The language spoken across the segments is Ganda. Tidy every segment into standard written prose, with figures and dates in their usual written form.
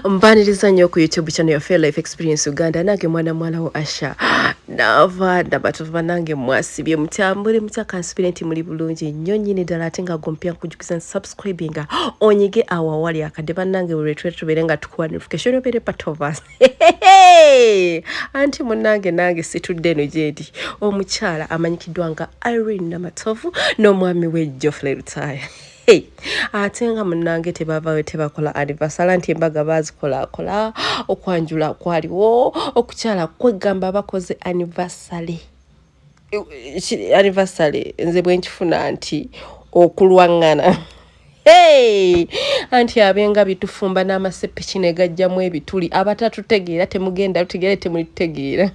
Mbaniriza nnyo ku YouTube channel ya Fair Life Experience Uganda nange mwana mwalawo Asha nava Namatovu nange mwasibye mutambule mutaka aspirant muli bulungi nnyo nnyini ddala ate nga gompya nkujukiza subscribinga onyige awawali akadeba nange retreat tuberenga tukuwa notification obere part of us anti munange nange situdde eno jendi omukyala amanyikiddwa nga Irene Namatovu n'omwami we Jjaaja. Hey, atenga munange tebavawe tebakola anniversary nti embaga bazikola okwanjula kwaliwo okukyala kwegamba bakoze anniversary nze bwenkifuna nti okulwangana. Hey, anti abenga bitufumba n'amaseppiki ne gajjamu ebituli abatatutegeera temugenda lutegeera temulitegeera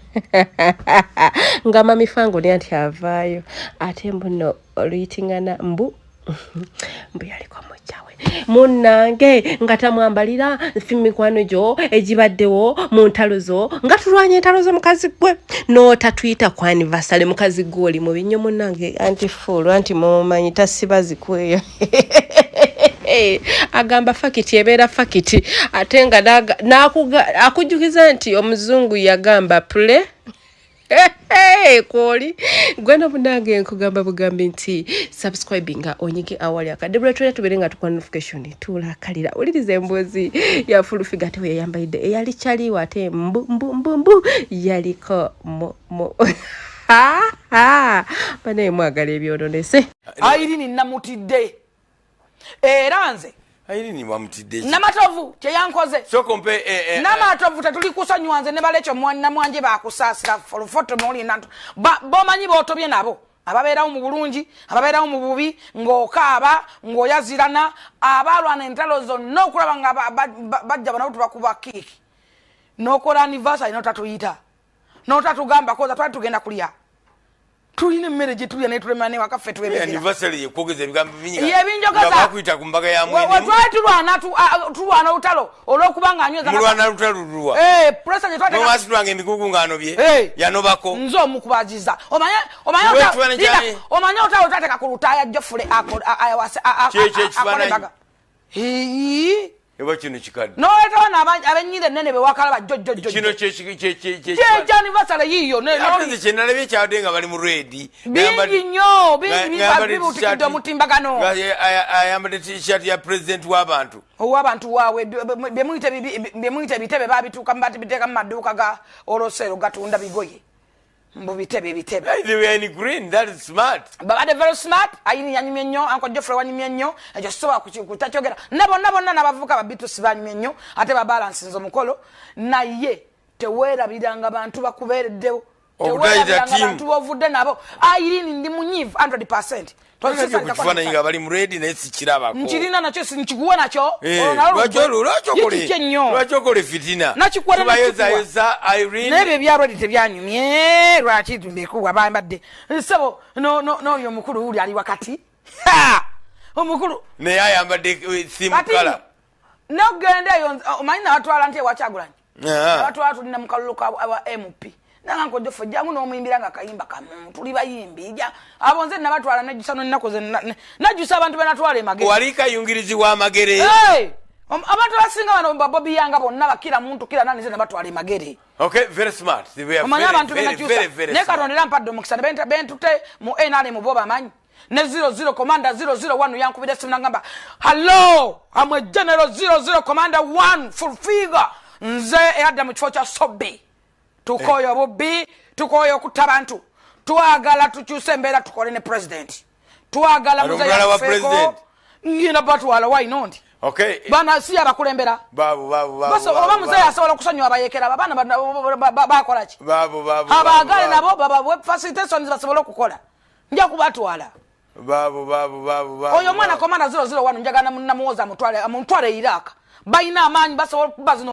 nga mami Fangon anti avaayo ate mbuno oluyitingana mbu mbuyali kwa mochawe munange ngatamwambalira fimikwano jo ejibaddewo mu ntalo zo nga tulwanye entalo zo mukazi gwe no tatwita kwa anniversary mukazi gwe mu binyo munange anti full anti mumanyi tasibazi kweya agamba fakiti ebera fakiti atenga akujukiza nti omuzungu yagamba play kwoli gwena bunange nkugamba bugambi nti subscribinga onyige awali akadebula tuya tuberenga tukwa notification tulakalira ulirize embozi ya full figure te yayambaide eyali chali wate mbu yaliko mo bane mwagala ebyononese Irene namutidde eranze Irene mwamutidde Namatovu kye yankoze so kompe Namatovu tetuli kusanywanze ne balecho mwana mwanje bakusasira foto muli nantu bomanyi botobye nabo ababeerawo mu bulungi ababeerawo mu bubi ng'okaaba ng'oyazirana abalwana entalo zonna okulaba nga bajja banawo tubakuba kiiki n'okola anniversary notatuyita notatugamba koza twali tugenda kulya tulina emmere gye tulya naye tulemera ne wakaffe tuwebera anniversary yekwogeza ebigambo bingi yebinjogoza bakwita ku mbaga ya mwene twali tulwana olutalo olw'okubanga anyweza mulwana lutalo lulwa presa gye twateka nomasi tulanga emikugu ng'anobye yanobako nze omukubaziza omanye olutalo twateka ku lutaaya Jjofule akolembaga eba kino kikadde n'oletawo abennyira ennene bewakalaba jjojjojjo kino anniversary yiyo nze kye nalabye ekyawadde nga bali mu redi bingi nnyo bibutikidde omutimbagano ayambadde t-shirt ya president w'abantu ow'abantu waabwe byemuyita ebitebe babituuka biteeka mu maduuka ga olosero gatunda bigoye mbu bitebe they were in green. That is smart. Babade very smart. Ayini yanyumye nnyo Uncle Jjofre wanyumye nnyo ekyo soba kutakyogera nabonna n'abavuka babitusi banyumye nnyo ate babalance nzo mukolo naye teweerabiranga abantu bakubeereddewo teweerabiranga abantu bovudde nabo Irene ndi munyivu 100%. Kukifaananyi nga bali mu redi naye sikirabako nkirina nakyo nkikuwe nakyo lwaki okole fitina tubayozayoza Irene n'ebyo ebyalwedi tebyanyumye lwaki mbekuwa bambadde nsebo n'oyo omukulu uli ali wakati omukulu naye ayambadde simukala nogendeeyo omanyi nabatwala nti ewakyagulanyi nabatwala tulina mu kalulu wa MP nanga Uncle Jjofre jangu n'omuyimbira nga kayimba kamu tuli bayimbi abo nze nabatwala nejusano nnakoze najusa abantu banatwala emagere wali kayungirizi wa magere abantu basinga bano Bobi yanga bonna bakira muntu kira nani nze nabatwala emagere okay very smart they were very ne katondera mpadde omukisa bentute mu NRM mu boba manyi ne 00 commander 001 yankubira simu nangamba hello I'm a general 00 commander 1 full figure nze eyadda mu kifo kya Sobbe tukoyo Bobi tukoyo kutabantu twagala tukyuse embeera tukole ne president twagala muzaya wa president ngina batwala why not okay bana si abakulembera babu baso oba muzaya asobola okusonyiwa abayekera babana bakola ki babu abagale nabo baba facilitations basobola okukola nja kubatwala babu oyo mwana komanda 001 njagana namuwoza mutwale Iraq bayina amaanyi basobola bazino